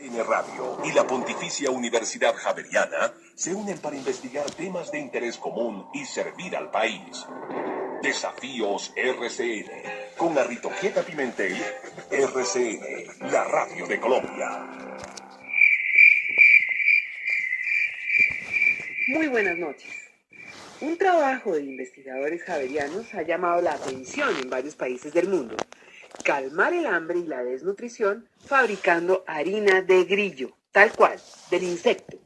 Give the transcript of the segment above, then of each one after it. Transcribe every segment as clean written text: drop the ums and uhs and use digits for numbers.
N Radio y la Pontificia Universidad Javeriana se unen para investigar temas de interés común y servir al país. Desafíos RCN, con Arritoquieta Pimentel, RCN, la radio de Colombia. Muy buenas noches. Un trabajo de investigadores javerianos ha llamado la atención en varios países del mundo. Calmar el hambre y la desnutrición fabricando harina de grillo, tal cual, del insecto.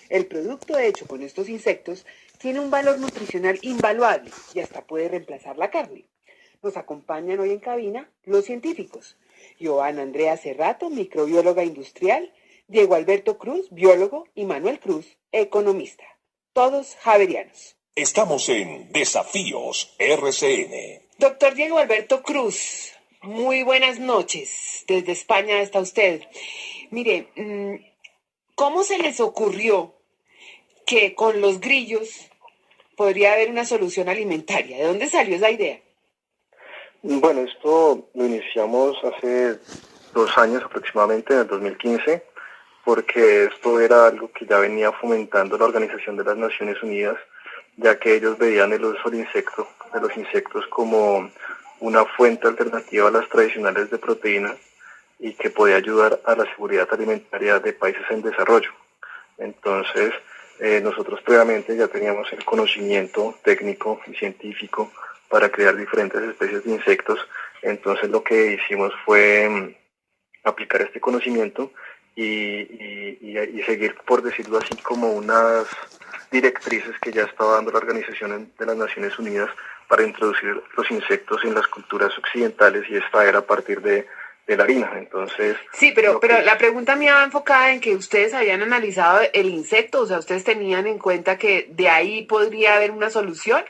El producto hecho con estos insectos tiene un valor nutricional invaluable y hasta puede reemplazar la carne. Nos acompañan hoy en cabina los científicos. Joana Andrea Cerrato, microbióloga industrial, Diego Alberto Cruz, biólogo, y Manuel Cruz, economista. Todos javerianos. Estamos en Desafíos RCN. Doctor Diego Alberto Cruz, muy buenas noches. Desde España está usted. Mire, ¿cómo se les ocurrió que con los grillos podría haber una solución alimentaria? ¿De dónde salió esa idea? Bueno, esto lo iniciamos hace 2 años aproximadamente, en el 2015, porque esto era algo que ya venía fomentando la Organización de las Naciones Unidas, ya que ellos veían el uso de los insectos como una fuente alternativa a las tradicionales de proteína y que podía ayudar a la seguridad alimentaria de países en desarrollo. Entonces, nosotros previamente ya teníamos el conocimiento técnico y científico para crear diferentes especies de insectos. Entonces lo que hicimos fue aplicar este conocimiento y seguir, por decirlo así, como unas directrices que ya estaba dando la Organización de las Naciones Unidas para introducir los insectos en las culturas occidentales, y esta era a partir de la harina. Entonces, sí, pero la pregunta mía va enfocada en que ustedes habían analizado el insecto, o sea, ustedes tenían en cuenta que de ahí podría haber una solución.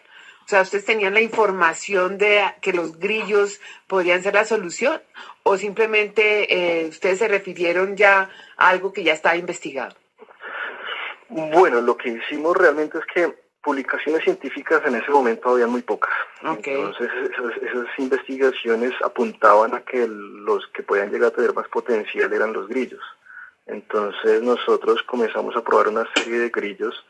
O sea, ¿ustedes tenían la información de que los grillos podrían ser la solución? ¿O simplemente ustedes se refirieron ya a algo que ya estaba investigado? Bueno, lo que hicimos realmente es que publicaciones científicas en ese momento había muy pocas. Okay. Entonces esas investigaciones apuntaban a que los que podían llegar a tener más potencial eran los grillos. Entonces nosotros comenzamos a probar una serie de grillos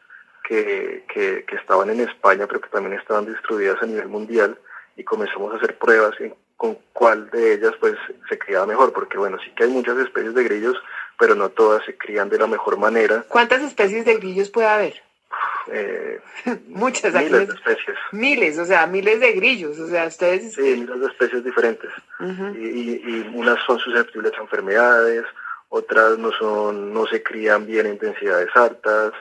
que estaban en España, pero que también estaban distribuidas a nivel mundial, y comenzamos a hacer pruebas con cuál de ellas pues se criaba mejor, porque bueno, sí que hay muchas especies de grillos, pero no todas se crían de la mejor manera. ¿Cuántas especies de grillos puede haber? Muchas, miles de especies. Miles, o sea, miles de grillos, o sea, ustedes... Sí, miles de especies diferentes. Y unas son susceptibles a enfermedades, otras no se crían bien en densidades altas.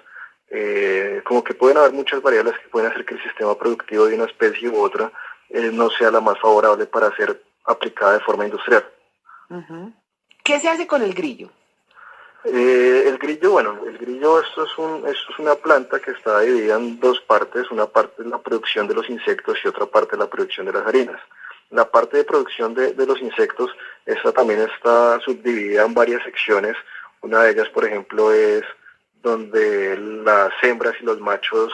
Como que pueden haber muchas variables que pueden hacer que el sistema productivo de una especie u otra no sea la más favorable para ser aplicada de forma industrial. ¿Qué se hace con el grillo? El grillo esto es una planta que está dividida en 2 partes. Una parte es la producción de los insectos y otra parte es la producción de las harinas. La parte de producción de los insectos, esta también está subdividida en varias secciones. Una de ellas, por ejemplo, es donde las hembras y los machos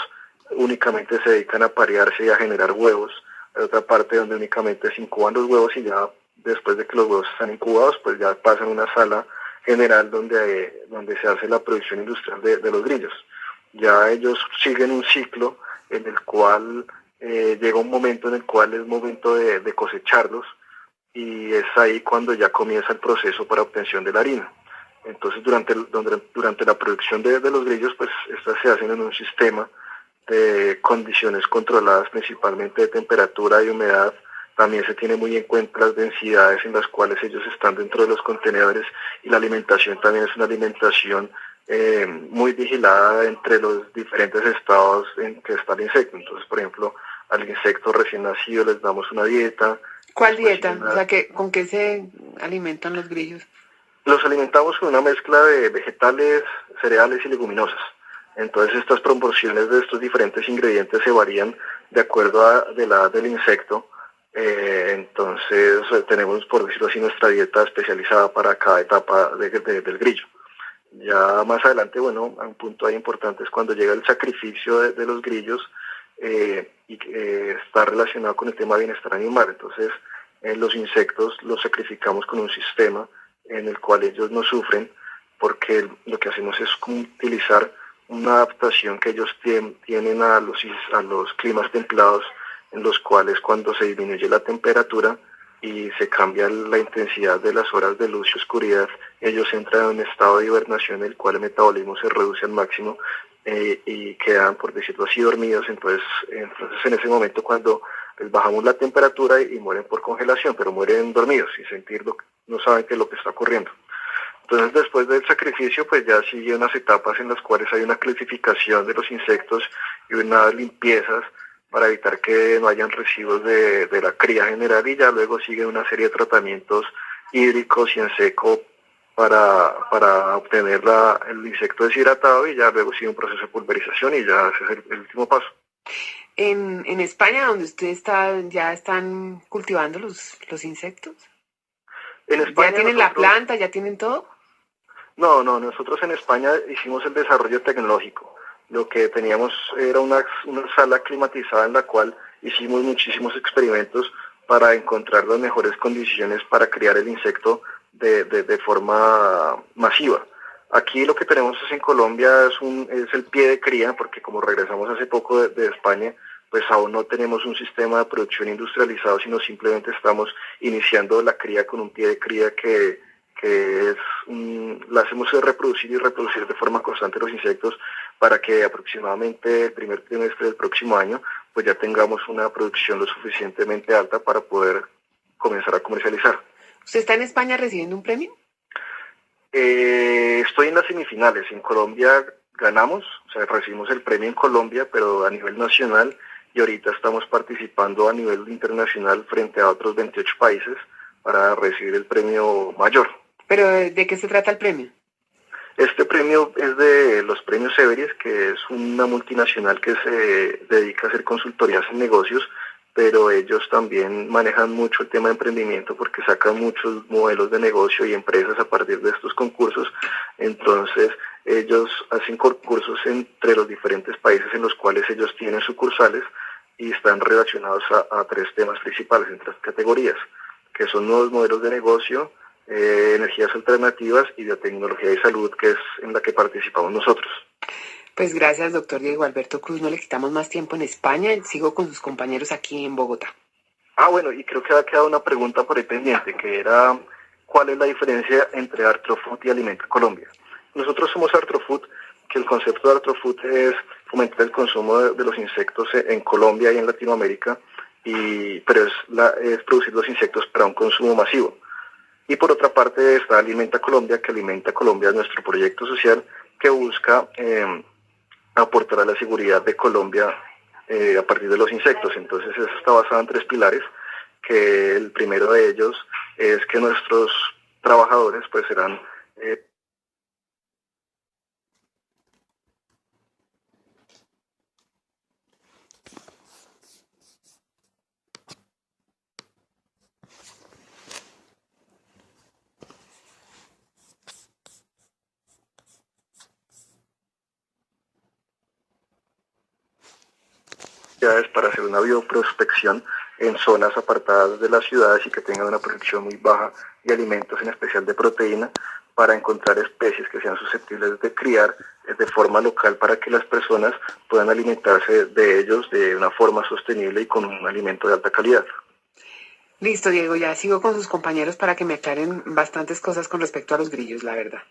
únicamente se dedican a parearse y a generar huevos. Hay otra parte donde únicamente se incuban los huevos, y ya después de que los huevos están incubados, pues ya pasan a una sala general donde se hace la producción industrial de los grillos. Ya ellos siguen un ciclo en el cual llega un momento en el cual es momento de cosecharlos, y es ahí cuando ya comienza el proceso para obtención de la harina. Entonces durante la producción de los grillos, pues estas se hacen en un sistema de condiciones controladas, principalmente de temperatura y humedad. También se tiene muy en cuenta las densidades en las cuales ellos están dentro de los contenedores, y la alimentación también es una alimentación muy vigilada entre los diferentes estados en que está el insecto. Entonces, por ejemplo, al insecto recién nacido les damos una dieta. ¿Cuál dieta? O sea, ¿con qué se alimentan los grillos? Los alimentamos con una mezcla de vegetales, cereales y leguminosas. Entonces estas proporciones de estos diferentes ingredientes se varían de acuerdo a la edad del insecto. Entonces tenemos, por decirlo así, nuestra dieta especializada para cada etapa del grillo. Ya más adelante, bueno, un punto ahí importante es cuando llega el sacrificio de los grillos, y está relacionado con el tema de bienestar animal. Entonces los insectos los sacrificamos con un sistema en el cual ellos no sufren, porque lo que hacemos es utilizar una adaptación que ellos tienen a los climas templados, en los cuales cuando se disminuye la temperatura y se cambia la intensidad de las horas de luz y oscuridad, ellos entran en un estado de hibernación en el cual el metabolismo se reduce al máximo y quedan, por decirlo así, dormidos. Entonces en ese momento cuando les bajamos la temperatura y mueren por congelación, pero mueren dormidos, sin sentirlo, no saben qué es lo que está ocurriendo. Entonces, después del sacrificio, pues ya sigue unas etapas en las cuales hay una clasificación de los insectos y unas limpiezas para evitar que no hayan residuos de la cría general, y ya luego sigue una serie de tratamientos hídricos y en seco para obtener el insecto deshidratado, y ya luego sigue un proceso de pulverización y ya ese es el último paso. En España, donde usted está, ¿ya están cultivando los insectos? En España, ¿Ya tienen la planta, ya tienen todo? No, nosotros en España hicimos el desarrollo tecnológico. Lo que teníamos era una sala climatizada en la cual hicimos muchísimos experimentos para encontrar las mejores condiciones para criar el insecto de forma masiva. Aquí lo que tenemos en Colombia es el pie de cría, porque como regresamos hace poco de España, pues aún no tenemos un sistema de producción industrializado, sino simplemente estamos iniciando la cría con un pie de cría que la hacemos reproducir y reproducir de forma constante los insectos, para que aproximadamente el primer trimestre del próximo año pues ya tengamos una producción lo suficientemente alta para poder comenzar a comercializar. ¿Usted está en España recibiendo un premio? Estoy en las semifinales. En Colombia ganamos, o sea, recibimos el premio en Colombia, pero a nivel nacional, y ahorita estamos participando a nivel internacional frente a otros 28 países para recibir el premio mayor. ¿Pero de qué se trata el premio? Este premio es de los premios Everest, que es una multinacional que se dedica a hacer consultorías en negocios, pero ellos también manejan mucho el tema de emprendimiento porque sacan muchos modelos de negocio y empresas a partir de estos concursos. Entonces ellos hacen concursos entre los diferentes países en los cuales ellos tienen sucursales y están relacionados a tres temas principales, en tres categorías, que son nuevos modelos de negocio, energías alternativas y biotecnología y salud, que es en la que participamos nosotros. Pues gracias, doctor Diego Alberto Cruz. No le quitamos más tiempo en España. Sigo con sus compañeros aquí en Bogotá. Bueno, y creo que ha quedado una pregunta por ahí pendiente, que era ¿cuál es la diferencia entre Artrofood y Alimenta Colombia? Nosotros somos Artrofood, que el concepto de Artrofood es fomentar el consumo de los insectos en Colombia y en Latinoamérica, pero es producir los insectos para un consumo masivo. Y por otra parte está Alimenta Colombia, que Alimenta Colombia es nuestro proyecto social que busca aportar a la seguridad de Colombia a partir de los insectos. Entonces eso está basado en tres pilares, que el primero de ellos es que nuestros trabajadores pues serán para hacer una bioprospección en zonas apartadas de las ciudades y que tengan una producción muy baja de alimentos, en especial de proteína, para encontrar especies que sean susceptibles de criar de forma local para que las personas puedan alimentarse de ellos de una forma sostenible y con un alimento de alta calidad. Listo, Diego, ya sigo con sus compañeros para que me aclaren bastantes cosas con respecto a los grillos, la verdad.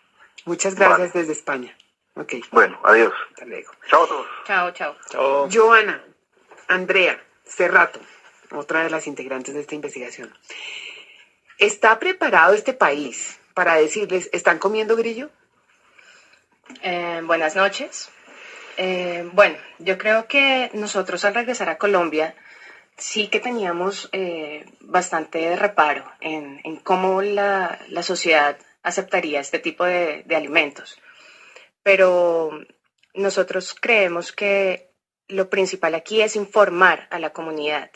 Muchas gracias desde España. Okay. Bueno, adiós. Hasta luego. Chao a todos. Chao, chao. Chao. Joana, Andrea, Cerrato, otra de las integrantes de esta investigación. ¿Está preparado este país para decirles, ¿están comiendo grillo? Buenas noches. Bueno, yo creo que nosotros al regresar a Colombia sí que teníamos bastante reparo en cómo la sociedad aceptaría este tipo de alimentos. Pero nosotros creemos que lo principal aquí es informar a la comunidad,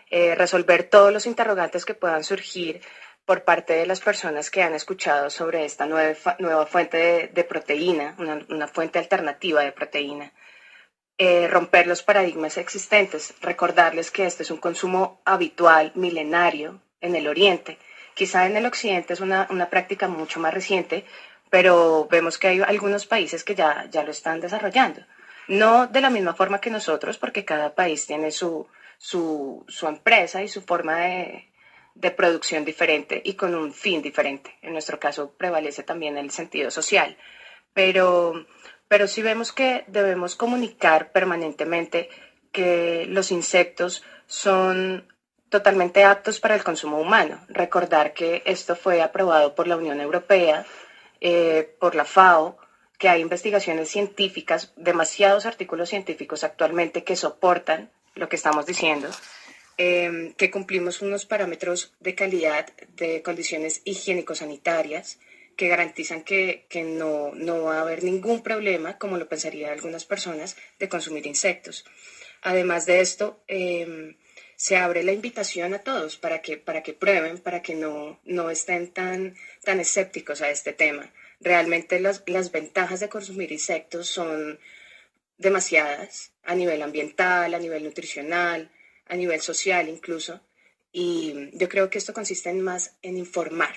resolver todos los interrogantes que puedan surgir por parte de las personas que han escuchado sobre esta nueva fuente de proteína, una fuente alternativa de proteína. Romper los paradigmas existentes, recordarles que este es un consumo habitual, milenario, en el Oriente. Quizá en el Occidente es una práctica mucho más reciente, pero vemos que hay algunos países que ya lo están desarrollando. No de la misma forma que nosotros, porque cada país tiene su empresa y su forma de producción diferente y con un fin diferente. En nuestro caso prevalece también el sentido social, pero, pero sí vemos que debemos comunicar permanentemente que los insectos son totalmente aptos para el consumo humano. Recordar que esto fue aprobado por la Unión Europea, por la FAO, que hay investigaciones científicas, demasiados artículos científicos actualmente que soportan lo que estamos diciendo, que cumplimos unos parámetros de calidad, de condiciones higiénico-sanitarias, que garantizan que no va a haber ningún problema, como lo pensarían algunas personas, de consumir insectos. Además de esto, se abre la invitación a todos para que prueben, para que no estén tan escépticos a este tema. Realmente las ventajas de consumir insectos son demasiadas, a nivel ambiental, a nivel nutricional, a nivel social incluso. Y yo creo que esto consiste en informar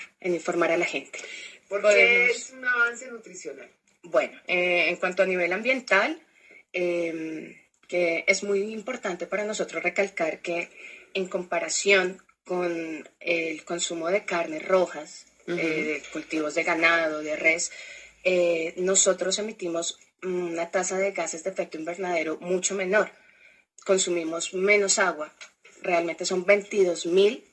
a la gente. ¿Por qué es un avance nutricional? Bueno, en cuanto a nivel ambiental, que es muy importante para nosotros recalcar que en comparación con el consumo de carnes rojas, de cultivos de ganado, de res, nosotros emitimos una tasa de gases de efecto invernadero mucho menor. Consumimos menos agua. Realmente son 22.000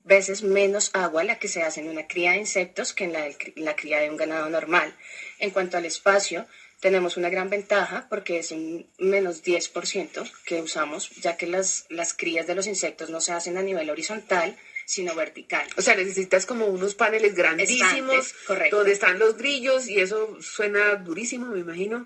veces menos agua la que se hace en una cría de insectos que en la cría de un ganado normal. En cuanto al espacio, tenemos una gran ventaja porque es un menos 10% que usamos, ya que las crías de los insectos no se hacen a nivel horizontal, sino vertical. O sea, necesitas como unos paneles grandísimos. Estantes, correcto. Donde están los grillos y eso suena durísimo, me imagino.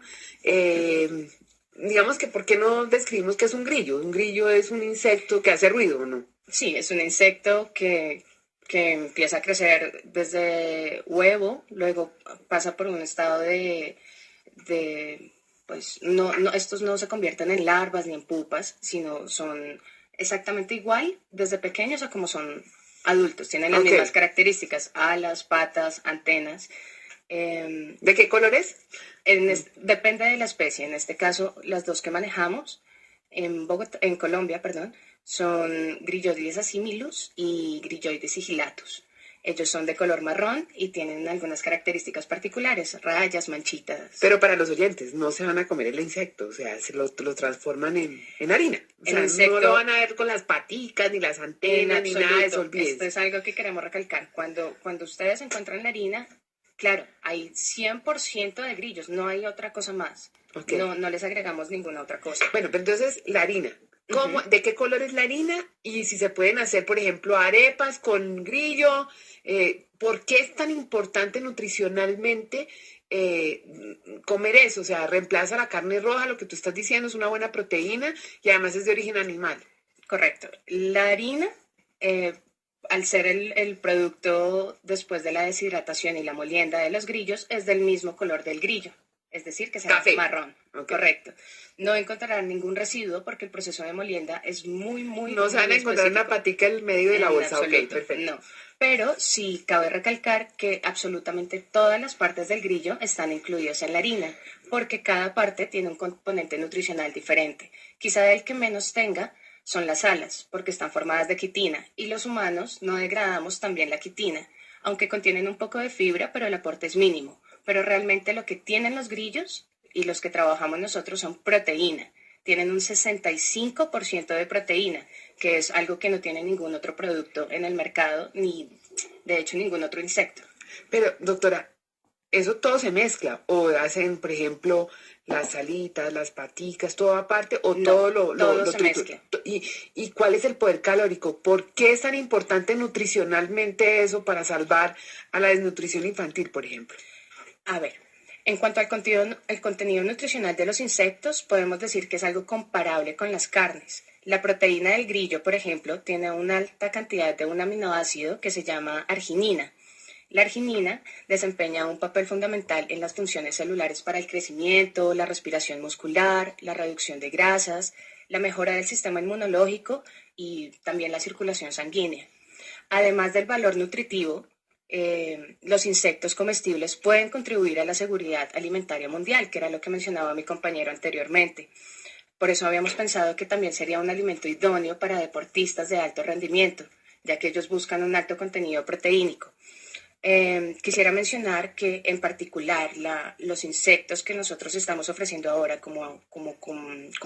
Digamos que, ¿por qué no describimos qué es un grillo? Un grillo es un insecto que hace ruido, ¿o no? Sí, es un insecto que empieza a crecer desde huevo, luego pasa por un estado pues estos no se convierten en larvas ni en pupas, sino son exactamente igual desde pequeños a como son adultos. Tienen las mismas características, alas, patas, antenas. ¿De qué color es? Depende de la especie. En este caso, las dos que manejamos en Colombia, perdón, son Grilloides assimilus y Grilloides sigillatus. Ellos son de color marrón y tienen algunas características particulares, rayas, manchitas. Pero para los oyentes, no se van a comer el insecto, o sea, se lo transforman en harina. O sea, insecto, no lo van a ver con las paticas, ni las antenas, ni nada de eso, olvídense. Esto es algo que queremos recalcar. Cuando ustedes encuentran la harina, claro, hay 100% de grillos, no hay otra cosa más. Okay. No les agregamos ninguna otra cosa. Bueno, pero entonces la harina. ¿De qué color es la harina? Y si se pueden hacer, por ejemplo, arepas con grillo. ¿Por qué es tan importante nutricionalmente comer eso? O sea, reemplaza la carne roja, lo que tú estás diciendo, es una buena proteína y además es de origen animal. Correcto. La harina, al ser el producto después de la deshidratación y la molienda de los grillos, es del mismo color del grillo. Es decir, que sea marrón. Okay. Correcto. No encontrarán ningún residuo porque el proceso de molienda es muy No se van a encontrar una patica en medio de la bolsa. Ok, perfecto. No. Pero sí cabe recalcar que absolutamente todas las partes del grillo están incluidas en la harina, porque cada parte tiene un componente nutricional diferente. Quizá el que menos tenga son las alas, porque están formadas de quitina, y los humanos no degradamos también la quitina, aunque contienen un poco de fibra, pero el aporte es mínimo. Pero realmente lo que tienen los grillos y los que trabajamos nosotros son proteína. Tienen un 65% de proteína, que es algo que no tiene ningún otro producto en el mercado, ni de hecho ningún otro insecto. Pero, doctora, ¿eso todo se mezcla? ¿O hacen, por ejemplo, las alitas, las paticas, todo aparte? ¿O no, todo se mezcla? ¿Y cuál es el poder calórico? ¿Por qué es tan importante nutricionalmente eso para salvar a la desnutrición infantil, por ejemplo? A ver, en cuanto al contenido nutricional de los insectos, podemos decir que es algo comparable con las carnes. La proteína del grillo, por ejemplo, tiene una alta cantidad de un aminoácido que se llama arginina. La arginina desempeña un papel fundamental en las funciones celulares para el crecimiento, la respiración muscular, la reducción de grasas, la mejora del sistema inmunológico y también la circulación sanguínea. Además del valor nutritivo, los insectos comestibles pueden contribuir a la seguridad alimentaria mundial, que era lo que mencionaba mi compañero anteriormente. Por eso habíamos pensado que también sería un alimento idóneo para deportistas de alto rendimiento, ya que ellos buscan un alto contenido proteínico. Quisiera mencionar que en particular los insectos que nosotros estamos ofreciendo ahora como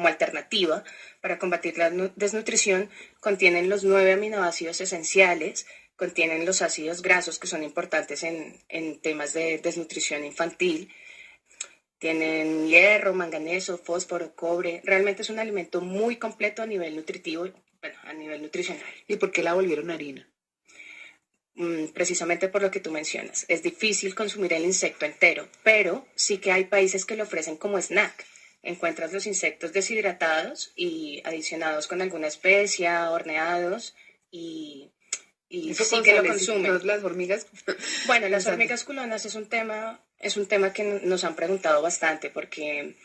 alternativa para combatir la desnutrición contienen los 9 aminoácidos esenciales, contienen los ácidos grasos que son importantes en temas de desnutrición infantil, tienen hierro, manganeso, fósforo, cobre. Realmente es un alimento muy completo a nivel nutritivo, bueno, a nivel nutricional. ¿Y por qué la volvieron harina? Precisamente por lo que tú mencionas. Es difícil consumir el insecto entero, pero sí que hay países que lo ofrecen como snack. Encuentras los insectos deshidratados y adicionados con alguna especia, horneados y Eso sí con que lo salecita, consumen. las hormigas. Bueno, las Pensando. hormigas culonas es un tema que nos han preguntado bastante porque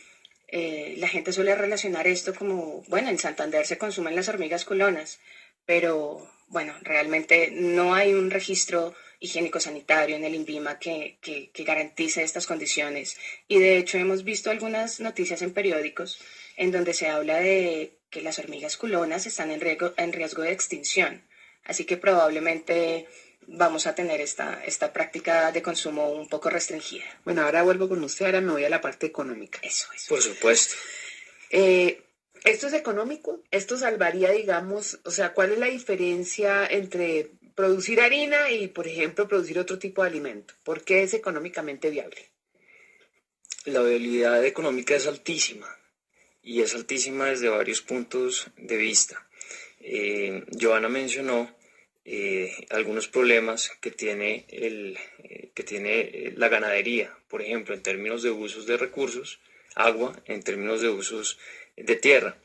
la gente suele relacionar esto como, bueno, en Santander se consumen las hormigas culonas, pero bueno, realmente no hay un registro higiénico-sanitario en el INVIMA que garantice estas condiciones. Y de hecho hemos visto algunas noticias en periódicos en donde se habla de que las hormigas culonas están en riesgo de extinción. Así que probablemente vamos a tener esta práctica de consumo un poco restringida. Bueno, ahora vuelvo con usted, ahora me voy a la parte económica. Eso. Por supuesto. ¿Esto es económico? ¿Esto salvaría, digamos, o sea, cuál es la diferencia entre producir harina y, por ejemplo, producir otro tipo de alimento? ¿Por qué es económicamente viable? La viabilidad económica es altísima y es altísima desde varios puntos de vista. Joana mencionó algunos problemas que tiene la ganadería, por ejemplo, en términos de usos de recursos, agua, en términos de usos de tierra.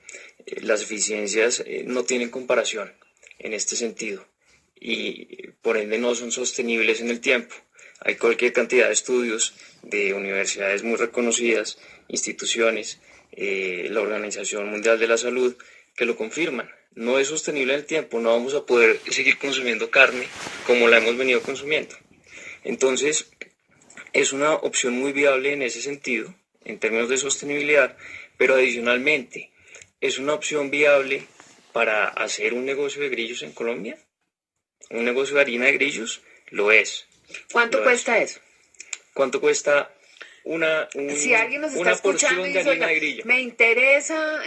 Las eficiencias no tienen comparación en este sentido y por ende no son sostenibles en el tiempo. Hay cualquier cantidad de estudios de universidades muy reconocidas, instituciones, la Organización Mundial de la Salud, que lo confirman. No es sostenible en el tiempo, no vamos a poder seguir consumiendo carne como la hemos venido consumiendo. Entonces, es una opción muy viable en ese sentido, en términos de sostenibilidad, pero adicionalmente, ¿es una opción viable para hacer un negocio de grillos en Colombia? ¿Un negocio de harina de grillos? Lo es. ¿Cuánto cuesta eso? ¿Cuánto cuesta Si alguien nos está una escuchando porción y de dice, harina oiga, de grillo? me interesa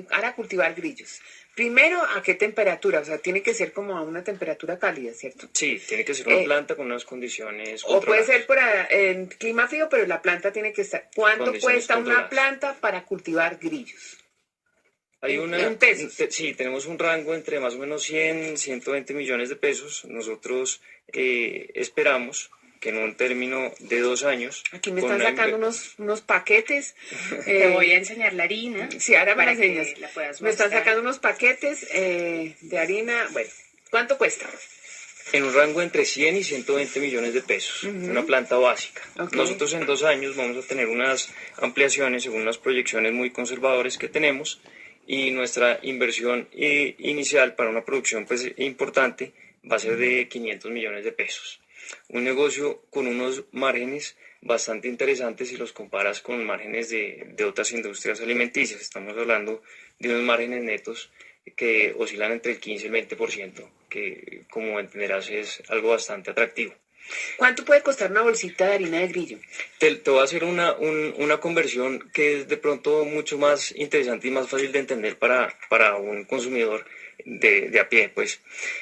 ahora cultivar grillos. Primero, ¿a qué temperatura? O sea, tiene que ser como a una temperatura cálida, ¿cierto? Sí, tiene que ser una planta con unas condiciones O puede controladas. ser en clima frío, pero la planta tiene que estar. ¿Cuánto Condiciones cuesta una controladas. planta para cultivar grillos? En pesos. Sí, tenemos un rango entre más o menos 100, 120 millones de pesos. Nosotros esperamos que en un término de 2 años... Aquí me están sacando unos paquetes. Te voy a enseñar la harina. Sí, ahora me la para que enseñas. la puedas Me están mostrar. sacando unos paquetes de harina. Bueno, ¿cuánto cuesta? En un rango entre 100 y 120 millones de pesos, una planta básica. Ok. Nosotros en 2 años vamos a tener unas ampliaciones según unas proyecciones muy conservadoras que tenemos y nuestra inversión inicial para una producción pues, importante va a ser de 500 millones de pesos. Un negocio con unos márgenes bastante interesantes si los comparas con márgenes de otras industrias alimenticias. Estamos hablando de unos márgenes netos que oscilan entre el 15 y el 20%, que como entenderás es algo bastante atractivo. ¿Cuánto puede costar una bolsita de harina de grillo? Te voy a hacer una conversión que es de pronto mucho más interesante y más fácil de entender para un consumidor de a pie. Pues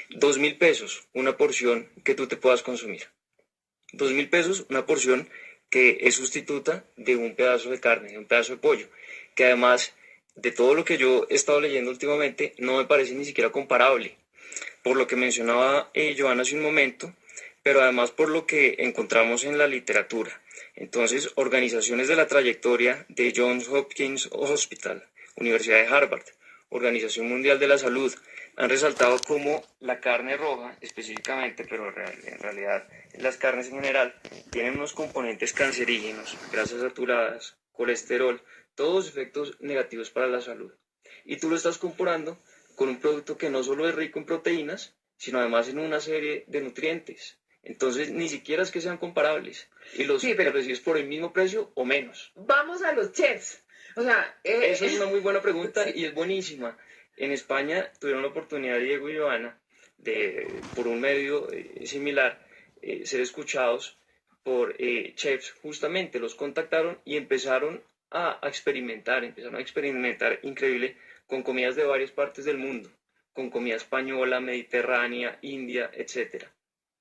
2.000 pesos, una porción que tú te puedas consumir. 2.000 pesos, una porción que es sustituta de un pedazo de carne, de un pedazo de pollo, que además de todo lo que yo he estado leyendo últimamente, no me parece ni siquiera comparable. Por lo que mencionaba Joana hace un momento, pero además por lo que encontramos en la literatura. Entonces, organizaciones de la trayectoria de Johns Hopkins Hospital, Universidad de Harvard, Organización Mundial de la Salud, han resaltado cómo la carne roja, específicamente, pero en realidad las carnes en general, tienen unos componentes cancerígenos, grasas saturadas, colesterol, todos efectos negativos para la salud. Y tú lo estás comparando con un producto que no solo es rico en proteínas, sino además en una serie de nutrientes. Entonces, ni siquiera es que sean comparables. Y los Sí, pero recibes por el mismo precio o menos. vamos a los chefs. O sea, Esa es una muy buena pregunta sí. y es buenísima. En España tuvieron la oportunidad, Diego y Joana, de, por un medio similar, ser escuchados por chefs. Justamente los contactaron y empezaron a experimentar increíble con comidas de varias partes del mundo, con comida española, mediterránea, india, etcétera.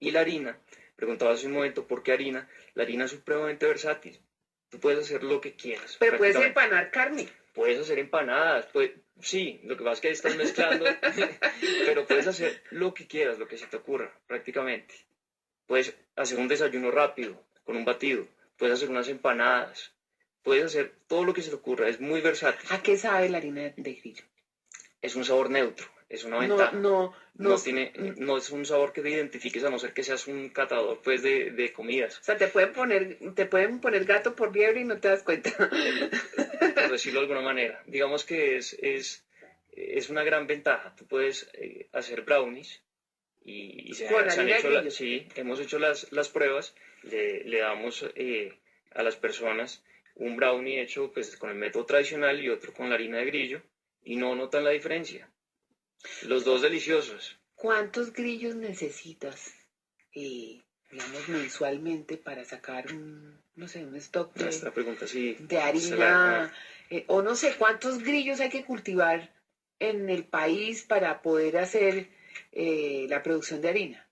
Y la harina, preguntaba hace un momento por qué harina. La harina es supremamente versátil. Tú puedes hacer lo que quieras, Pero puedes prácticamente. empanar carne. Puedes hacer empanadas, sí, lo que pasa es que ahí estás mezclando, pero puedes hacer lo que quieras, lo que se te ocurra, prácticamente. Puedes hacer un desayuno rápido, con un batido, puedes hacer unas empanadas, puedes hacer todo lo que se te ocurra, es muy versátil. ¿A qué sabe la harina de grillo? Es un sabor neutro, es una No, ventaja. no, no. No es un sabor que te identifiques a no ser que seas un catador pues de comidas. O sea, te pueden poner gato por liebre y no te das cuenta. Por decirlo de alguna manera. Digamos que es una gran ventaja. Tú puedes hacer brownies y Con se han harina de hecho, grillo. sí, hemos hecho las pruebas, le damos a las personas un brownie hecho pues con el método tradicional y otro con la harina de grillo y no notan la diferencia. Los dos deliciosos. ¿Cuántos grillos necesitas, digamos, mensualmente para sacar no sé, un stock Esta pregunta sí de se la... harina? O no sé, ¿cuántos grillos hay que cultivar en el país para poder hacer la producción de harina?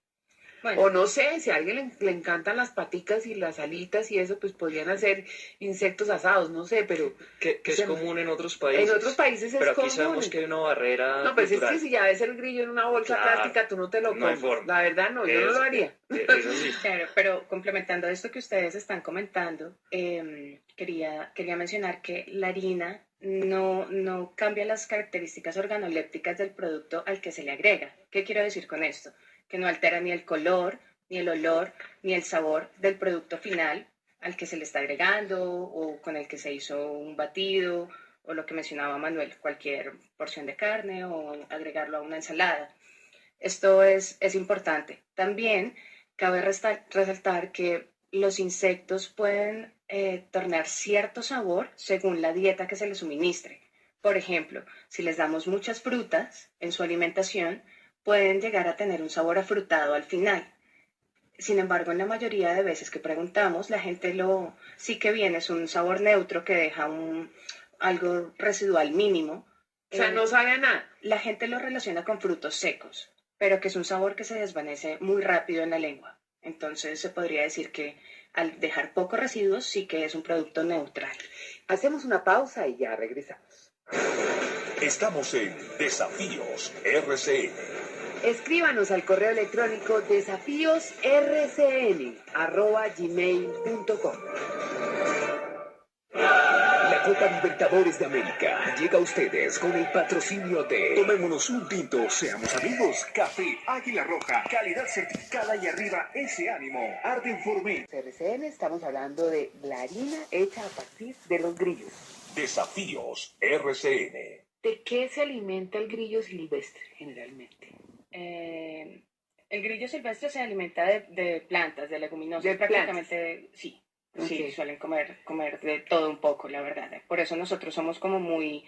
Bueno, O no sé, si a alguien le encantan las paticas y las alitas y eso, pues podrían hacer insectos asados, no sé, pero que o es sea, común en otros en países. otros países es Pero aquí común. sabemos que hay una barrera No, pues es que cultural. si ya ves el grillo en una bolsa Claro, plástica, tú no te lo no hay comes. forma. La verdad no, yo no lo haría. Eso sí. claro, pero complementando esto que ustedes están comentando, quería mencionar que la harina no cambia las características organolépticas del producto al que se le agrega. ¿Qué quiero decir con esto? Que no altera ni el color, ni el olor, ni el sabor del producto final al que se le está agregando o con el que se hizo un batido o lo que mencionaba Manuel, cualquier porción de carne o agregarlo a una ensalada. Esto es importante. También cabe resaltar que los insectos pueden tornar cierto sabor según la dieta que se les suministre. Por ejemplo, si les damos muchas frutas en su alimentación, pueden llegar a tener un sabor afrutado al final. Sin embargo, en la mayoría de veces que preguntamos, la gente sí que viene, es un sabor neutro que deja algo residual mínimo. O sea, no sabe a nada. La gente lo relaciona con frutos secos, pero que es un sabor que se desvanece muy rápido en la lengua. Entonces se podría decir que al dejar pocos residuos sí que es un producto neutral. Hacemos una pausa y ya regresamos. Estamos en Desafíos RCN. Escríbanos al correo electrónico desafiosrcn@gmail.com. La Copa Libertadores de América llega a ustedes con el patrocinio de Tomémonos un tinto, seamos amigos. Café Águila Roja, calidad certificada y arriba ese ánimo. Arden Formin. RCN estamos hablando de la harina hecha a partir de los grillos. Desafíos RCN. ¿De qué se alimenta el grillo silvestre generalmente? El grillo silvestre se alimenta de plantas, de leguminosas, ¿De prácticamente sí. Ok. Sí, suelen comer de todo un poco, la verdad. Por eso nosotros somos como muy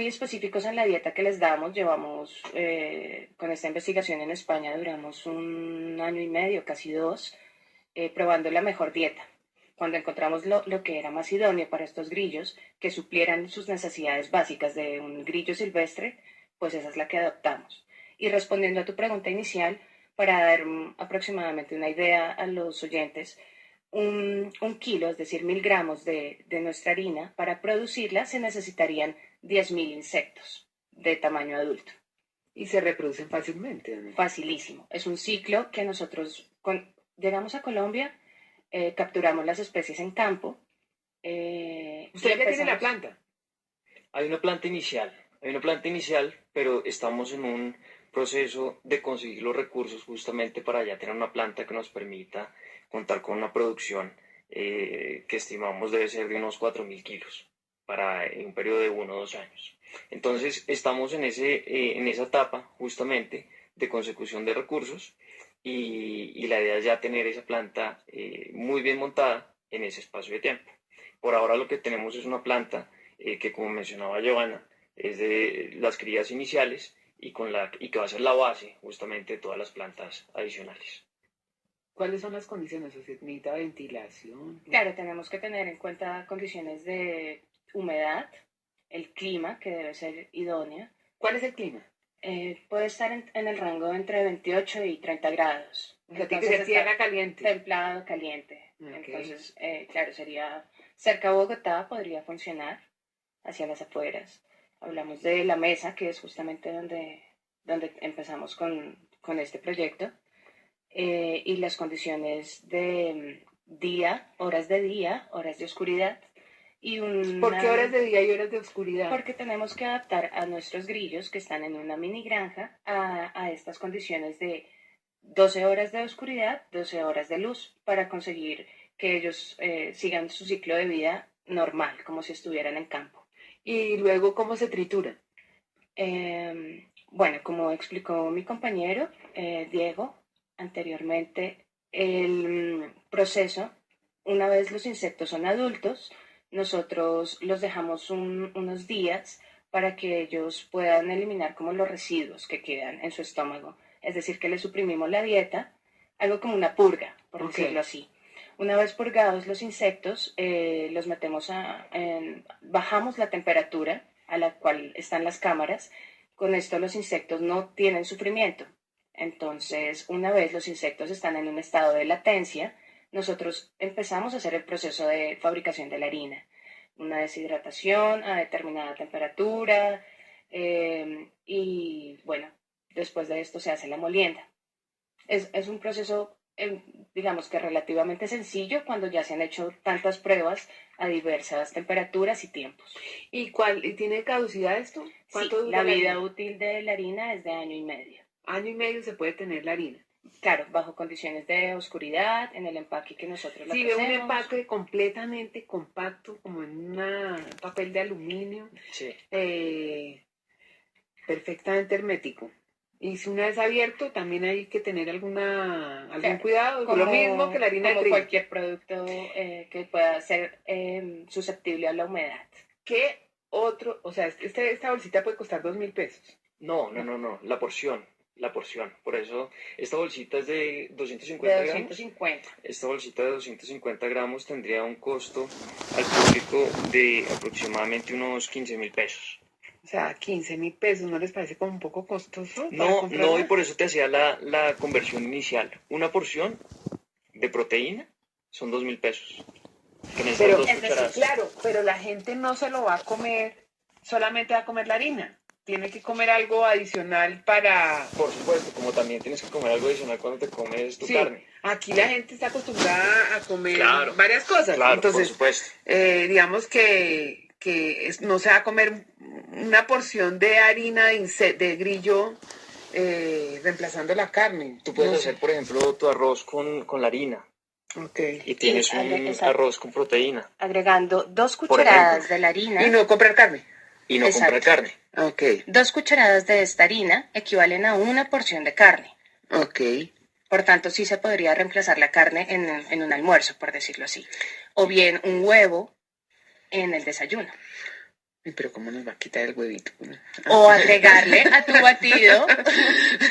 específicos en la dieta que les damos. Llevamos, con esta investigación en España, duramos 1 año y medio, casi 2, probando la mejor dieta. Cuando encontramos lo que era más idóneo para estos grillos, que suplieran sus necesidades básicas de un grillo silvestre, pues esa es la que adoptamos. Y respondiendo a tu pregunta inicial, para dar aproximadamente una idea a los oyentes, un kilo, es decir, 1.000 gramos de nuestra harina, para producirla se necesitarían 10.000 insectos de tamaño adulto. Y se reproducen fácilmente, ¿no? Facilísimo. Es un ciclo que nosotros llegamos a Colombia, capturamos las especies en campo. Usted ya tiene la planta. Hay una planta inicial, pero estamos en un proceso de conseguir los recursos justamente para ya tener una planta que nos permita contar con una producción que estimamos debe ser de unos 4.000 kilos para un periodo de 1 o 2 años. Entonces estamos en esa etapa justamente de consecución de recursos y la idea es ya tener esa planta muy bien montada en ese espacio de tiempo. Por ahora lo que tenemos es una planta que, como mencionaba Giovanna, es de las crías iniciales y que va a ser la base justamente de todas las plantas adicionales. ¿Cuáles son las condiciones? O sea, necesita ventilación. Claro, tenemos que tener en cuenta condiciones de humedad, el clima, que debe ser idóneo. ¿Cuál es el clima? Puede estar en el rango entre 28 y 30 grados. O sea, tiene que ser tierra caliente. Templado, caliente. Ok. Entonces, claro, sería cerca de Bogotá, podría funcionar, hacia las afueras. Hablamos de la mesa, que es justamente donde empezamos con este proyecto, y las condiciones de día, horas de oscuridad. ¿Por qué horas de día y horas de oscuridad? Porque tenemos que adaptar a nuestros grillos que están en una mini granja a estas condiciones de 12 horas de oscuridad, 12 horas de luz, para conseguir que ellos sigan su ciclo de vida normal, como si estuvieran en campo. ¿Y luego cómo se tritura? Bueno, como explicó mi compañero Diego anteriormente, el proceso, una vez los insectos son adultos, nosotros los dejamos unos días para que ellos puedan eliminar como los residuos que quedan en su estómago. Es decir, que les suprimimos la dieta, algo como una purga, por decirlo así. Una vez purgados los insectos, los metemos bajamos la temperatura a la cual están las cámaras. Con esto los insectos no tienen sufrimiento. Entonces, una vez los insectos están en un estado de latencia, nosotros empezamos a hacer el proceso de fabricación de la harina. Una deshidratación a determinada temperatura y bueno, después de esto se hace la molienda. Es un proceso, digamos que relativamente sencillo cuando ya se han hecho tantas pruebas a diversas temperaturas y tiempos. ¿Y tiene caducidad esto? ¿Cuánto dura la vida útil de la harina es de 1 año y medio. ¿Año y medio se puede tener la harina? Claro, bajo condiciones de oscuridad, en el empaque que nosotros la hacemos. Sí, veo un empaque completamente compacto, como en un papel de aluminio. Sí. Perfectamente hermético. Y si una vez abierto, también hay que tener algún cuidado. Como, lo mismo que la harina de como trigo. Cualquier producto que pueda ser susceptible a la humedad. ¿Qué otro? O sea, esta bolsita puede costar 2.000 pesos. No, la porción. Por eso, esta bolsita es de 250 de gramos. 250. Esta bolsita de 250 gramos tendría un costo al público de aproximadamente unos 15.000 pesos. O sea, 15.000 pesos, ¿no les parece como un poco costoso? No, y por eso te hacía la conversión inicial. Una porción de proteína son 2.000 pesos. Que necesitas 2 cucharadas. Claro, pero la gente no se lo va a comer, solamente va a comer la harina. Tiene que comer algo adicional para... Por supuesto, como también tienes que comer algo adicional cuando te comes tu carne. Aquí la gente está acostumbrada a comer Claro, varias cosas. Claro, entonces, por supuesto. Digamos que no se va a comer una porción de harina de grillo reemplazando la carne. Tú puedes hacer, por ejemplo, tu arroz con la harina. Okay. Y tienes un arroz con proteína. Agregando 2 cucharadas de la harina. Y no comprar carne. Y no comprar carne. Okay. 2 cucharadas de esta harina equivalen a una porción de carne. Okay. Por tanto, sí se podría reemplazar la carne en un almuerzo, por decirlo así. O bien un huevo en el desayuno. Pero ¿cómo nos va a quitar el huevito? O agregarle a tu batido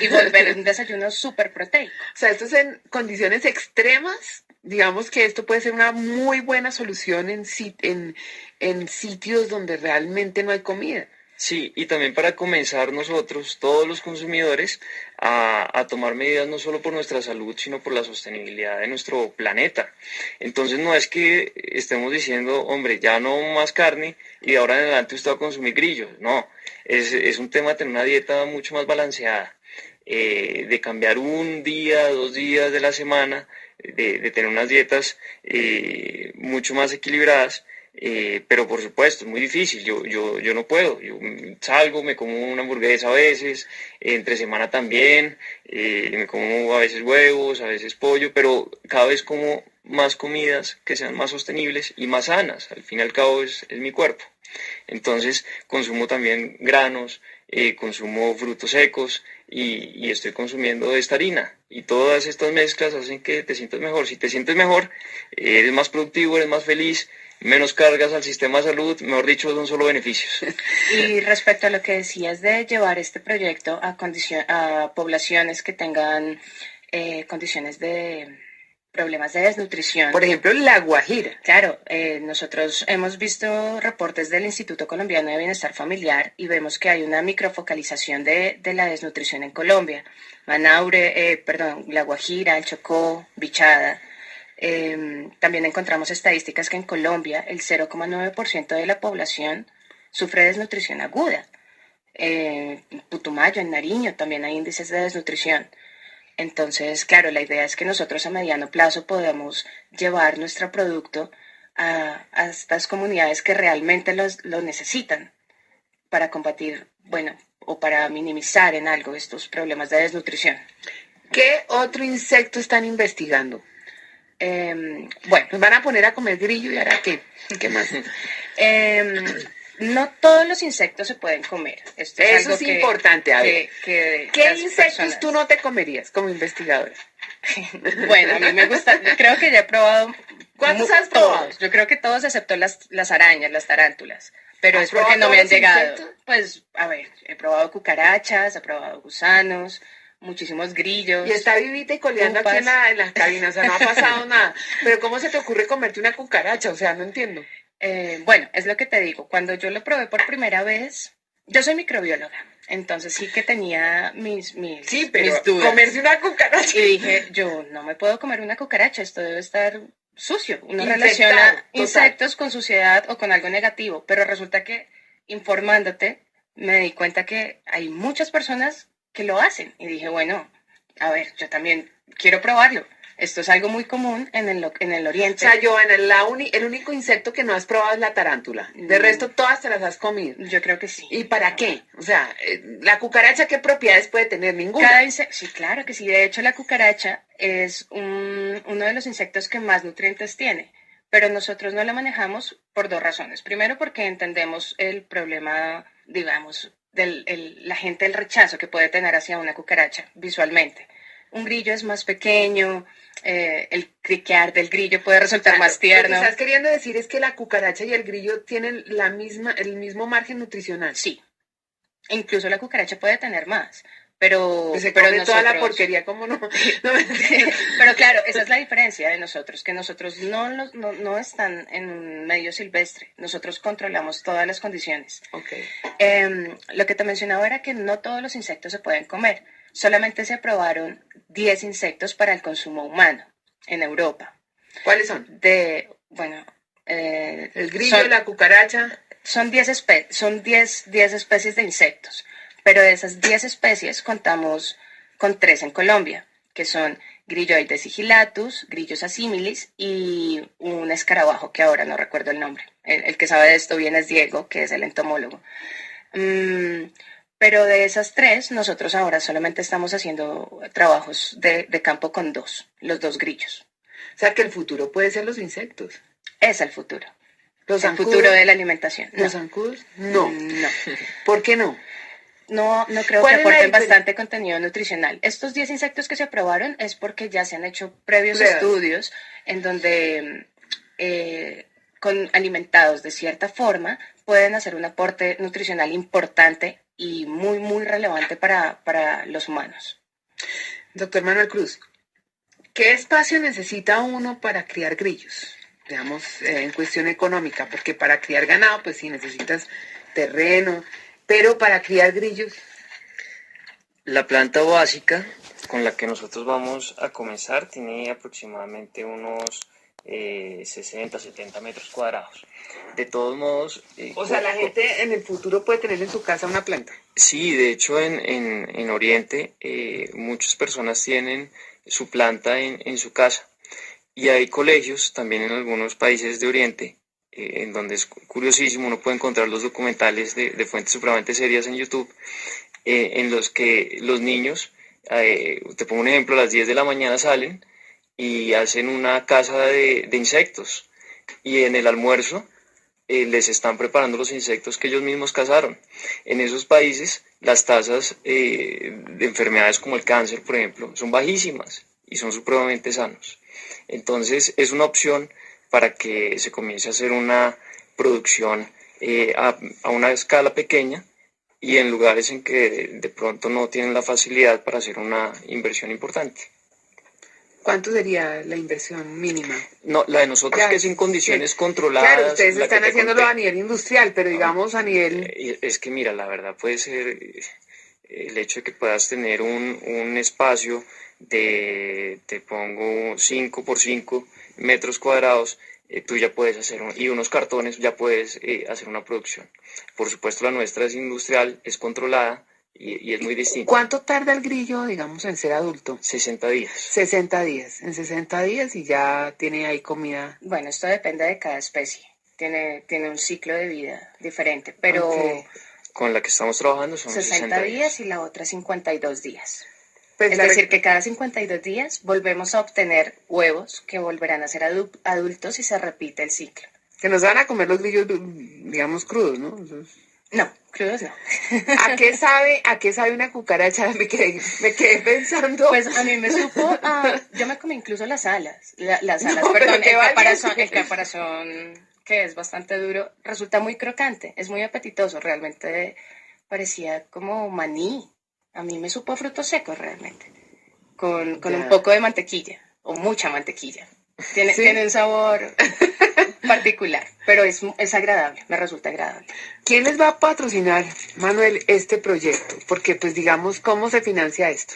y volver un desayuno súper proteico. O sea, esto es en condiciones extremas. Digamos que esto puede ser una muy buena solución en sitios donde realmente no hay comida. Sí, y también para comenzar nosotros, todos los consumidores, a tomar medidas no solo por nuestra salud, sino por la sostenibilidad de nuestro planeta. Entonces no es que estemos diciendo, hombre, ya no más carne y de ahora en adelante usted va a consumir grillos. No, es un tema de tener una dieta mucho más balanceada, de cambiar 1 día, 2 días de la semana, de tener unas dietas mucho más equilibradas. Pero por supuesto es muy difícil, yo no puedo, yo salgo, me como una hamburguesa a veces, entre semana también, me como a veces huevos, a veces pollo, pero cada vez como más comidas que sean más sostenibles y más sanas, al fin y al cabo es mi cuerpo. Entonces consumo también granos, consumo frutos secos y estoy consumiendo esta harina. Y todas estas mezclas hacen que te sientas mejor. Si te sientes mejor, eres más productivo, eres más feliz, menos cargas al sistema de salud, mejor dicho, son solo beneficios. Y respecto a lo que decías de llevar este proyecto a poblaciones que tengan condiciones de problemas de desnutrición. Por ejemplo, La Guajira. Claro, nosotros hemos visto reportes del Instituto Colombiano de Bienestar Familiar y vemos que hay una microfocalización de la desnutrición en Colombia. Manaure, La Guajira, el Chocó, Bichada. También encontramos estadísticas que en Colombia el 0,9% de la población sufre desnutrición aguda. En Putumayo, en Nariño, también hay índices de desnutrición. Entonces, claro, la idea es que nosotros a mediano plazo podamos llevar nuestro producto a estas comunidades que realmente lo necesitan para combatir, o para minimizar en algo estos problemas de desnutrición. ¿Qué otro insecto están investigando? Nos van a poner a comer grillo y ahora ¿qué? ¿Qué más? No todos los insectos se pueden comer. Esto es Eso algo es importante. A ver, ¿qué insectos personas... tú no te comerías como investigadora? Bueno, a mí me gusta, yo creo que ya he probado. ¿Cuántos has probado? Yo creo que todos excepto las arañas, las tarántulas. Pero es porque no me han llegado. Pues, a ver, he probado cucarachas, he probado gusanos, muchísimos grillos. Y está vivita y coleando aquí en la cabina, o sea, no ha pasado nada. Pero ¿cómo se te ocurre comerte una cucaracha? O sea, no entiendo. Es lo que te digo. Cuando yo lo probé por primera vez, yo soy microbióloga, entonces sí que tenía mis dudas. Comerse una cucaracha. Y dije, yo no me puedo comer una cucaracha, esto debe estar sucio. Uno relaciona insectos con suciedad o con algo negativo, pero resulta que informándote me di cuenta que hay muchas personas que lo hacen. Y dije, bueno, a ver, yo también quiero probarlo. Esto es algo muy común en el oriente. O sea, Joana, el único insecto que no has probado es la tarántula. De resto, todas te las has comido. Yo creo que sí. ¿Y para qué? O sea, ¿la cucaracha qué propiedades puede tener? Ninguna. Sí, claro que sí. De hecho, la cucaracha es uno de los insectos que más nutrientes tiene. Pero nosotros no la manejamos por dos razones. Primero, porque entendemos el problema, digamos, la gente, el rechazo que puede tener hacia una cucaracha visualmente. Un grillo es más pequeño, el criquear del grillo puede resultar más tierno. Lo que estás queriendo decir es que la cucaracha y el grillo tienen el mismo margen nutricional. Sí, incluso la cucaracha puede tener más, pero se come nosotros... toda la porquería, ¿cómo no? Pero claro, esa es la diferencia de nosotros, que nosotros no están en un medio silvestre, nosotros controlamos todas las condiciones. Okay. Lo que te mencionaba era que no todos los insectos se pueden comer. Solamente se aprobaron 10 insectos para el consumo humano en Europa. ¿Cuáles son? El grillo, la cucaracha. Son 10 especies de insectos, pero de esas 10 especies contamos con 3 en Colombia, que son Grilloides sigillatus, Grillos asimilis y un escarabajo que ahora no recuerdo el nombre. El que sabe de esto bien es Diego, que es el entomólogo. Pero de esas 3, nosotros ahora solamente estamos haciendo trabajos de campo con los 2 grillos. O sea que el futuro puede ser los insectos. Es el futuro. ¿Los zancudos? El futuro de la alimentación. ¿Los zancudos? No. ¿Por qué no? No creo que aporten bastante contenido nutricional. Estos 10 insectos que se aprobaron es porque ya se han hecho previos estudios en donde alimentados de cierta forma pueden hacer un aporte nutricional importante y muy, muy relevante para los humanos. Doctor Manuel Cruz, ¿qué espacio necesita uno para criar grillos? Digamos, en cuestión económica, porque para criar ganado, pues sí, necesitas terreno, pero para criar grillos... La planta básica con la que nosotros vamos a comenzar tiene aproximadamente unos 60, 70 metros cuadrados. De todos modos... o sea, la gente en el futuro puede tener en su casa una planta. Sí, de hecho en Oriente muchas personas tienen su planta en su casa. Y hay colegios también en algunos países de Oriente, en donde es curiosísimo, uno puede encontrar los documentales de fuentes supremamente serias en YouTube, en los que los niños, te pongo un ejemplo, a las 10 de la mañana salen y hacen una caza de insectos. Y en el almuerzo les están preparando los insectos que ellos mismos cazaron. En esos países las tasas de enfermedades como el cáncer, por ejemplo, son bajísimas y son supremamente sanos. Entonces es una opción para que se comience a hacer una producción a una escala pequeña y en lugares en que de pronto no tienen la facilidad para hacer una inversión importante. ¿Cuánto sería la inversión mínima? No, la de nosotros Claro, que es en condiciones sí. controladas. Claro, ustedes la que están te haciéndolo conté. a nivel industrial, pero digamos a nivel... Es que mira, la verdad puede ser el hecho de que puedas tener un espacio te pongo 5 por 5 metros cuadrados, tú ya puedes hacer, y unos cartones, ya puedes hacer una producción. Por supuesto la nuestra es industrial, es controlada y es muy distinta. ¿Cuánto tarda el grillo, digamos, en ser adulto? 60 días. 60 días. En 60 días y ya tiene ahí comida. Bueno, esto depende de cada especie. Tiene un ciclo de vida diferente, pero Ok. Con la que estamos trabajando son 60 días y la otra 52 días. Pues Es decir, que cada 52 días volvemos a obtener huevos que volverán a ser adultos y se repite el ciclo. que nos van a comer los grillos, digamos, crudos, ¿no? No, crudos no. ¿A qué sabe una cucaracha? Me quedé pensando. Pues a mí me supo yo me comí incluso las alas. Las alas, No, pero perdón, qué el caparazón, que es bastante duro, resulta muy crocante, es muy apetitoso, realmente parecía como maní. A mí me supo a frutos secos realmente, con Ya. un poco de mantequilla, o mucha mantequilla. ¿Sí? Tiene un sabor particular, pero es agradable, me resulta agradable. ¿Quién les va a patrocinar, Manuel, este proyecto? Porque, pues, digamos, ¿cómo se financia esto?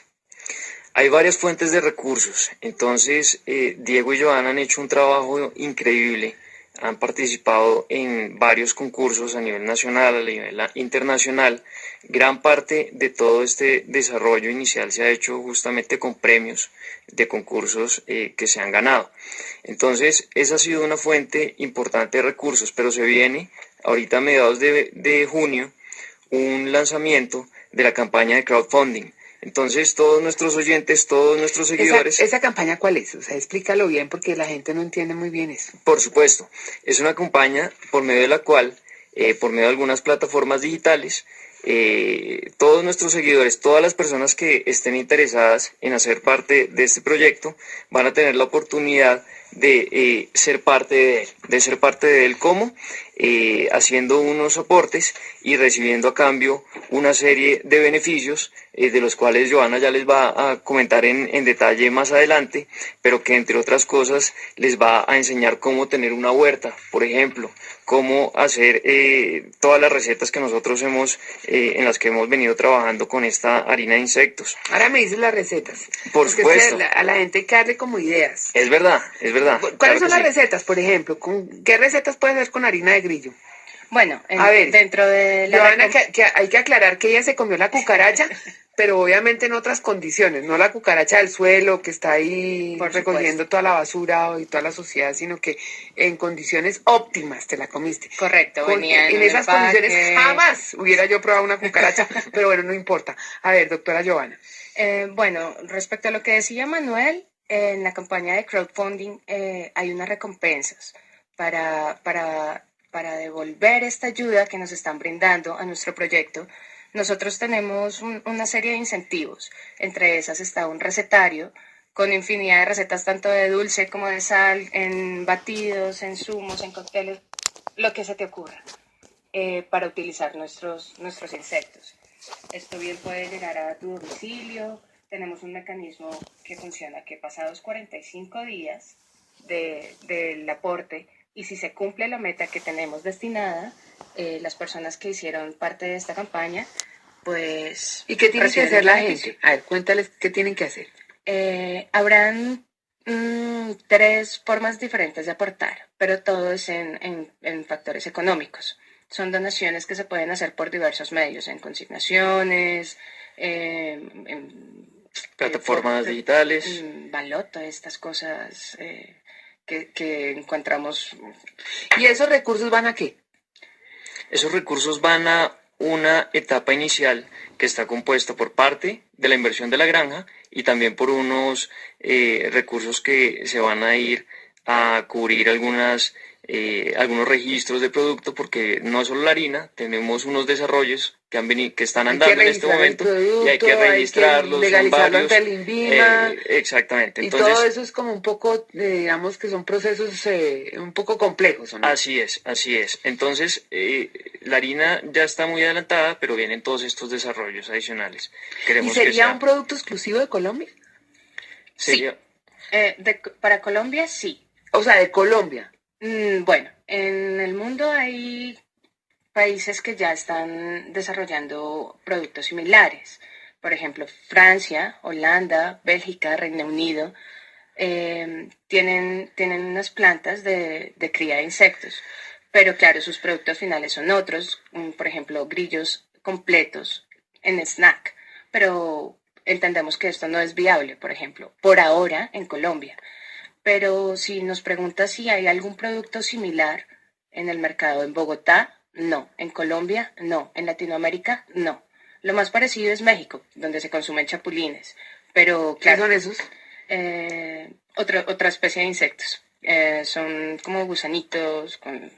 Hay varias fuentes de recursos, entonces Diego y Joana han hecho un trabajo increíble, han participado en varios concursos a nivel nacional, a nivel internacional. Gran parte de todo este desarrollo inicial se ha hecho justamente con premios de concursos que se han ganado. Entonces, esa ha sido una fuente importante de recursos, pero se viene ahorita a mediados de junio un lanzamiento de la campaña de crowdfunding. Entonces, todos nuestros oyentes, todos nuestros seguidores... ¿Esa campaña cuál es? O sea, explícalo bien porque la gente no entiende muy bien eso. Por supuesto, es una campaña por medio de la cual, por medio de algunas plataformas digitales, todos nuestros seguidores, todas las personas que estén interesadas en hacer parte de este proyecto, van a tener la oportunidad de ser parte de él. ¿De ser parte de él cómo? Haciendo unos aportes y recibiendo a cambio una serie de beneficios de los cuales Joana ya les va a comentar en detalle más adelante, pero que entre otras cosas les va a enseñar cómo tener una huerta, por ejemplo, cómo hacer todas las recetas que nosotros en las que hemos venido trabajando con esta harina de insectos. Ahora me dices las recetas. Por Porque supuesto. Es que a la gente hay que darle como ideas. Es verdad, es verdad. ¿Cuáles Claro son que las sí. recetas, por ejemplo? ¿Qué recetas puedes hacer con harina de grillo? Bueno, A ver, dentro de la... Joana, que hay que aclarar que ella se comió la cucaracha, pero obviamente en otras condiciones, no la cucaracha del suelo que está ahí Por recogiendo supuesto. toda la basura y toda la suciedad, sino que en condiciones óptimas te la comiste. Correcto, venía en En un esas empaque. condiciones jamás hubiera yo probado una cucaracha, pero bueno, no importa. A ver, doctora Joana. Bueno, respecto a lo que decía Manuel, en la campaña de crowdfunding hay unas recompensas para devolver esta ayuda que nos están brindando a nuestro proyecto. Nosotros tenemos una serie de incentivos. Entre esas está un recetario con infinidad de recetas, tanto de dulce como de sal, en batidos, en zumos, en cócteles, lo que se te ocurra, para utilizar nuestros insectos. Esto bien puede llegar a tu domicilio. Tenemos un mecanismo que funciona que pasados 45 días del aporte, y si se cumple la meta que tenemos destinada, las personas que hicieron parte de esta campaña, pues... ¿Y qué tiene que reciben hacer el la beneficio. gente? A ver, cuéntales qué tienen que hacer. Habrán 3 formas diferentes de aportar, pero todo es en factores económicos. Son donaciones que se pueden hacer por diversos medios, en consignaciones, en Plataformas digitales. Baloto, estas cosas que encontramos. ¿Y esos recursos van a qué? Esos recursos van a una etapa inicial que está compuesta por parte de la inversión de la granja y también por unos recursos que se van a ir a cubrir algunos registros de producto, porque no es solo la harina, tenemos unos desarrollos que están andando en este momento, y hay que registrarlos, hay que son legalizarlo varios. ante el INVIMA. Exactamente. Y Entonces, todo eso es como un poco, digamos que son procesos un poco complejos, ¿o no? así es. Entonces, la harina ya está muy adelantada, pero vienen todos estos desarrollos adicionales. ¿Y Queremos sería un producto exclusivo de Colombia? sería, Para Colombia, sí. O sea, de Colombia. Bueno, en el mundo hay países que ya están desarrollando productos similares. Por ejemplo, Francia, Holanda, Bélgica, Reino Unido, tienen unas plantas de cría de insectos. Pero claro, sus productos finales son otros, por ejemplo, grillos completos en snack. Pero entendemos que esto no es viable, por ejemplo, por ahora en Colombia. Pero si nos pregunta si hay algún producto similar en el mercado en Bogotá, no. En Colombia, no. En Latinoamérica, no. Lo más parecido es México, donde se consumen chapulines. Pero ¿Qué claro, son esos? otra especie de insectos. Son como gusanitos con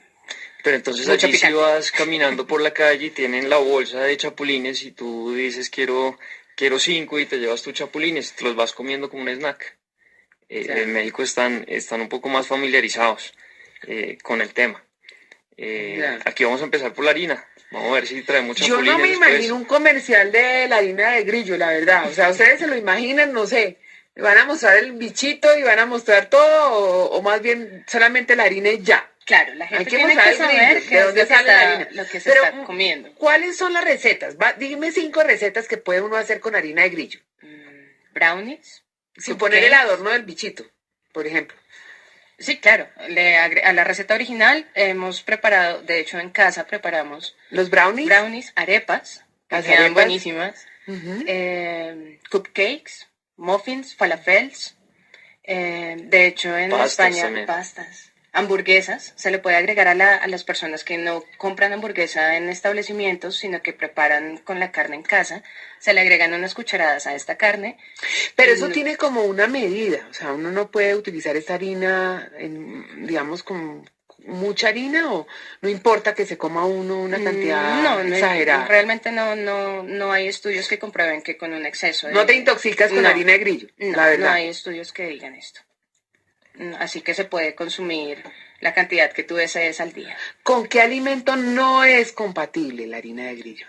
pero entonces mucho allí si picante. vas caminando por la calle y tienen la bolsa de chapulines y tú dices quiero 5 y te llevas tus chapulines, te los vas comiendo como un snack. Claro. En México están un poco más familiarizados con el tema. Ya. Aquí vamos a empezar por la harina. Vamos a ver si traemos Yo chapulines no me después. imagino un comercial de la harina de grillo, la verdad. O sea, ustedes se lo imaginan, no sé. Van a mostrar el bichito y van a mostrar todo, o más bien solamente la harina y ya. Claro, la Hay gente que tiene mostrar que el saber grillo, qué de es dónde lo que sale la está, harina. lo que se Pero, está comiendo. ¿cuáles son las recetas? Dime 5 recetas que puede uno hacer con harina de grillo. Brownies. Sin poner el adorno del bichito, por ejemplo. Sí, claro. A la receta original hemos preparado, de hecho en casa preparamos Los brownies. arepas, que Las quedan arepas. buenísimas, Ujú. cupcakes, muffins, falafels. De hecho en Pastas España, también. pastas, hamburguesas. Se le puede agregar a las personas que no compran hamburguesa en establecimientos, sino que preparan con la carne en casa. Se le agregan unas cucharadas a esta carne. Pero eso No- tiene como una medida, o sea, uno no puede utilizar esta harina, digamos, con mucha harina, o no importa que se coma uno una cantidad exagerada. realmente no hay estudios que comprueben que con un exceso de... No te intoxicas con No, harina de grillo, no, la verdad. no hay estudios que digan esto. Así que se puede consumir la cantidad que tú desees al día. ¿Con qué alimento no es compatible la harina de grillo?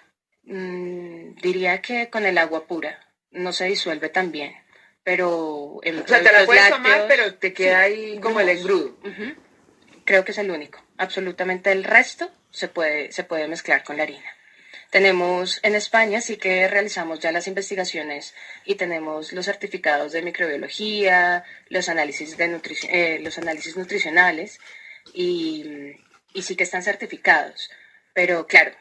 Diría que con el agua pura no se disuelve tan bien, pero en O sea, te la productos puedes tomar, lácteos, pero te queda sí, ahí como el grumoso. engrudo. Ujú. Creo que es el único. Absolutamente el resto se puede mezclar con la harina. Tenemos en España, sí que realizamos ya las investigaciones y tenemos los certificados de microbiología, los análisis los análisis nutricionales y sí que están certificados. Pero claro,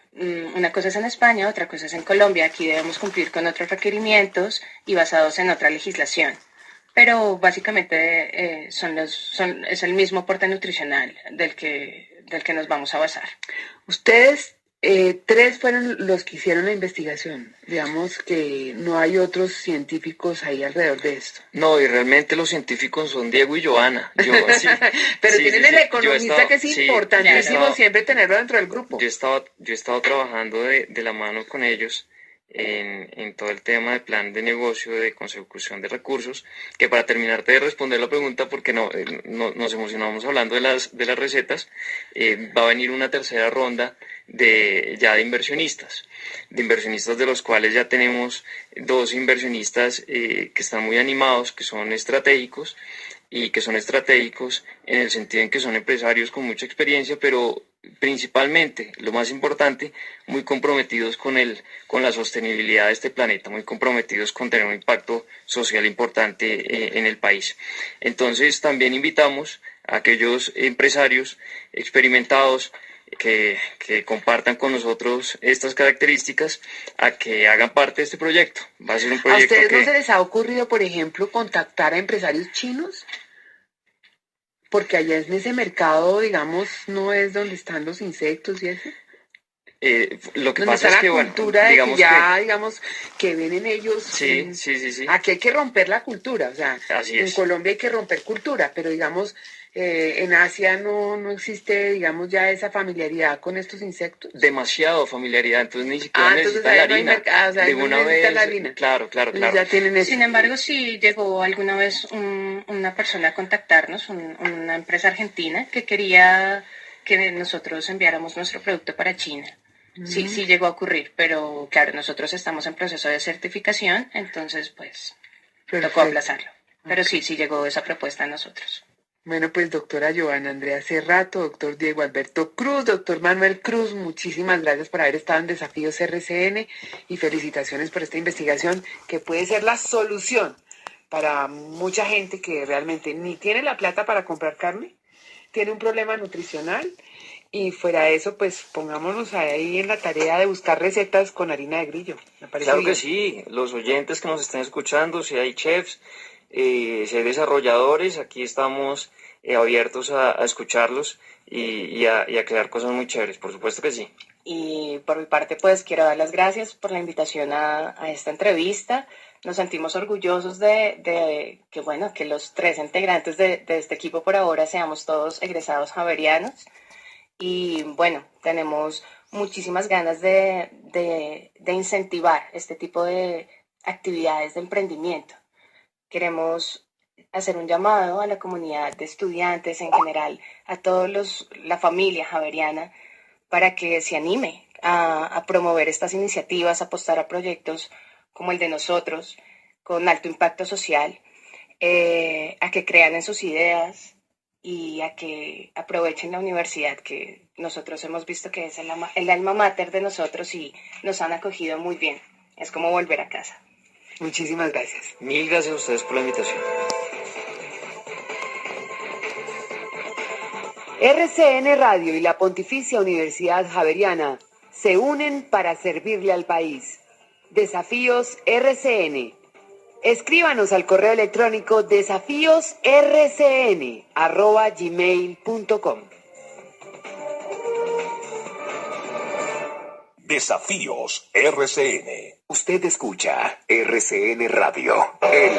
una cosa es en España, otra cosa es en Colombia. Aquí debemos cumplir con otros requerimientos y basados en otra legislación. Pero básicamente es el mismo aporte nutricional del que nos vamos a basar. Ustedes 3 fueron los que hicieron la investigación. Digamos que no hay otros científicos ahí alrededor de esto. No, y realmente los científicos son Diego y Joana. Sí, Pero sí, tienen sí, el sí. economista, que es Sí, importantísimo claro. siempre tenerlo dentro del grupo. Yo he estado trabajando de la mano con ellos en todo el tema de plan de negocio, de consecución de recursos, que para terminarte de responder la pregunta, porque nos emocionamos hablando de las recetas, va a venir una tercera ronda de inversionistas, de los cuales ya tenemos 2 inversionistas que están muy animados, que son estratégicos, y que son estratégicos en el sentido en que son empresarios con mucha experiencia, pero principalmente, lo más importante, muy comprometidos con la sostenibilidad de este planeta, muy comprometidos con tener un impacto social importante en el país. Entonces, también invitamos a aquellos empresarios experimentados que compartan con nosotros estas características a que hagan parte de este proyecto. Va a ser un ¿A proyecto ustedes no que... se les ha ocurrido, por ejemplo, contactar a empresarios chinos? Porque allá en ese mercado, digamos, no es donde están los insectos y eso. Lo que Donde pasa está es la que, bueno, cultura de que digamos ya, digamos, que ven en ellos. Sí, sí. Aquí hay que romper la cultura, o sea, Así en es. Colombia hay que romper cultura, pero digamos, En Asia no existe, digamos, ya esa familiaridad con estos insectos. Demasiado familiaridad, entonces ni siquiera Entonces necesitan la ahí no hay harina. mercado, o sea, De ahí no una necesitan la vez, harina. claro. Entonces ya tienen eso. Sin embargo, sí llegó alguna vez una persona a contactarnos, una empresa argentina que quería que nosotros enviáramos nuestro producto para China. Sí llegó a ocurrir, pero claro, nosotros estamos en proceso de certificación, entonces pues tocó aplazarlo. Pero sí llegó esa propuesta a nosotros. Bueno, pues doctora Joana Andrea Cerrato, doctor Diego Alberto Cruz, doctor Manuel Cruz, muchísimas gracias por haber estado en Desafíos RCN y felicitaciones por esta investigación que puede ser la solución para mucha gente que realmente ni tiene la plata para comprar carne, tiene un problema nutricional y fuera de eso, pues pongámonos ahí en la tarea de buscar recetas con harina de grillo. Me parece Claro bien. que sí, los oyentes que nos estén escuchando, si hay chefs, si hay desarrolladores, aquí estamos abiertos a escucharlos y a crear cosas muy chéveres, por supuesto que sí. Y por mi parte, pues quiero dar las gracias por la invitación a esta entrevista. Nos sentimos orgullosos de que, bueno, que los 3 integrantes de este equipo por ahora seamos todos egresados javerianos. Y bueno, tenemos muchísimas ganas de incentivar este tipo de actividades de emprendimiento. Queremos hacer un llamado a la comunidad de estudiantes en general, a todos la familia javeriana, para que se anime a promover estas iniciativas, a apostar a proyectos como el de nosotros, con alto impacto social, a que crean en sus ideas y a que aprovechen la universidad, que nosotros hemos visto que es el alma mater de nosotros y nos han acogido muy bien. Es como volver a casa. Muchísimas gracias. Mil gracias a ustedes por la invitación. RCN Radio y la Pontificia Universidad Javeriana se unen para servirle al país. Desafíos RCN. Escríbanos al correo electrónico desafiosrcn@gmail.com. Desafíos RCN. Usted escucha RCN Radio, el